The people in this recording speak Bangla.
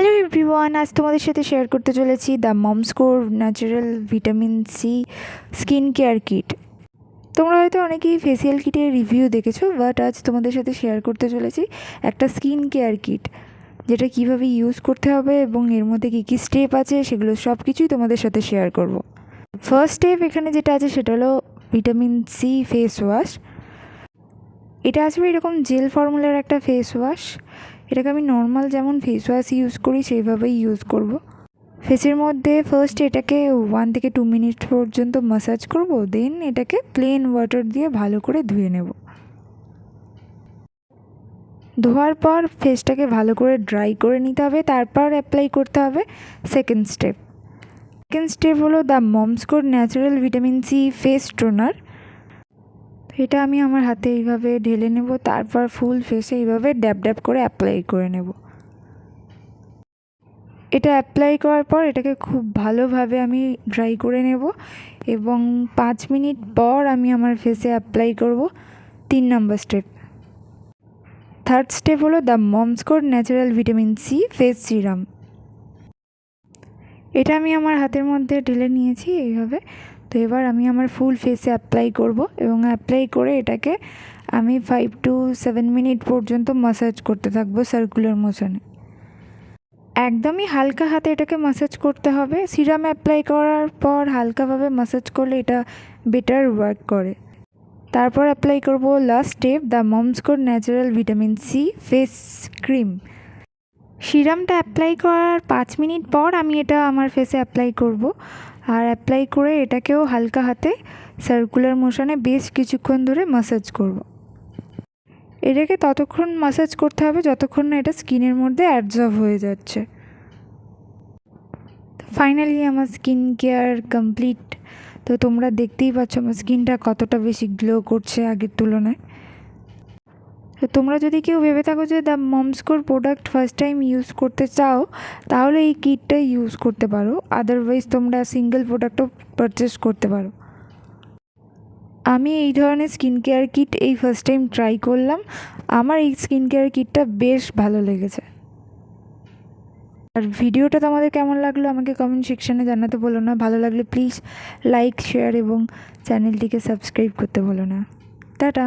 হ্যালো এভরিওয়ান, আজ তোমাদের সাথে শেয়ার করতে চলেছি the Moms Co natural vitamin C skin care kit. তোমরা হয়তো অনেকেই ফেসিয়াল কিটের রিভিউ দেখেছো, বাট আজ তোমাদের সাথে শেয়ার করতে চলেছি একটা স্কিন কেয়ার কিট, যেটা কিভাবে ইউজ করতে হবে এবং এর মধ্যে কী কী স্টেপ আছে সেগুলো সব কিছুই তোমাদের সাথে শেয়ার করব। ফার্স্ট স্টেপ এখানে যেটা আছে সেটা হলো ভিটামিন সি ফেস ওয়াশ। এটা আসবে এরকম জেল ফর্মুলার একটা ফেস ওয়াশ। এটাকে আমি নর্মাল যেমন ফেস ওয়াশ ইউজ করি সেইভাবেই ইউজ করব। ফেসের মধ্যে ফার্স্ট এটাকে 1 থেকে 2 মিনিট পর্যন্ত ম্যাসাজ করব, দেন এটাকে প্লেন ওয়াটার দিয়ে ভালো করে ধুয়ে নেব। ধোয়ার পর ফেসটাকে ভালো করে ড্রাই করে নিতে হবে, তারপর অ্যাপ্লাই করতে হবে সেকেন্ড স্টেপ। সেকেন্ড স্টেপ হলো the Moms Co natural vitamin C face toner. এটা আমি আমার হাতে এইভাবে ঢেলে নেব, তারপর ফুল ফেসে এইভাবে ড্যাব ড্যাব করে অ্যাপ্লাই করে নেব। এটা অ্যাপ্লাই করার পর এটাকে খুব ভালোভাবে আমি ড্রাই করে নেব এবং 5 মিনিট পর আমি আমার ফেসে অ্যাপ্লাই করব 3 নম্বর স্টেপ। থার্ড স্টেপ হলো the Moms Co natural vitamin C face serum. এটা আমি আমার হাতের মধ্যে ঢেলে নিয়েছি এইভাবে। তো এবার আমি আমার ফুল ফেসে অ্যাপ্লাই করব এবং অ্যাপ্লাই করে এটাকে আমি 5 to 7 মিনিট পর্যন্ত ম্যাসাজ করতে থাকবো সার্কুলার মোশনে। একদমই হালকা হাতে এটাকে ম্যাসাজ করতে হবে। সিরাম অ্যাপ্লাই করার পর হালকাভাবে ম্যাসাজ করলে এটা বেটার ওয়ার্ক করে। তারপর অ্যাপ্লাই করব last step the Moms Co natural vitamin C face cream. সিরামটা অ্যাপ্লাই করার 5 মিনিট পর আমি এটা আমার ফেসে অ্যাপ্লাই করব, আর অ্যাপ্লাই করে এটাকেও হালকা হাতে সার্কুলার মোশনে বেশ কিছুক্ষণ ধরে ম্যাসাজ করব। এটাকে ততক্ষণ ম্যাসাজ করতে হবে যতক্ষণ না এটা স্কিনের মধ্যে অ্যাবজর্ব হয়ে যাচ্ছে। ফাইনালি আমার স্কিন কেয়ার কমপ্লিট। তো তোমরা দেখতেই পাচ্ছ আমার স্কিনটা কতটা বেশি গ্লো করছে আগের তুলনায়। তো তোমরা যদি কেউ ভেবে থাকো যে the Moms core product first time use করতে চাও, তাহলে এই কিটটা ইউজ করতে পারো। আদারওয়াইজ তোমরা সিঙ্গেল প্রোডাক্টও পারচেস করতে পারো। আমি এই ধরনের স্কিন কেয়ার কিট এই ফার্স্ট টাইম ট্রাই করলাম। আমার এই স্কিন কেয়ার কিটটা বেশ ভালো লেগেছে। আর ভিডিওটা তোমাদের কেমন লাগলো আমাকে কমেন্ট সেকশানে জানাতে বলো না। ভালো লাগলে প্লিজ লাইক, শেয়ার এবং চ্যানেলটিকে সাবস্ক্রাইব করতে বলো না। টাটা।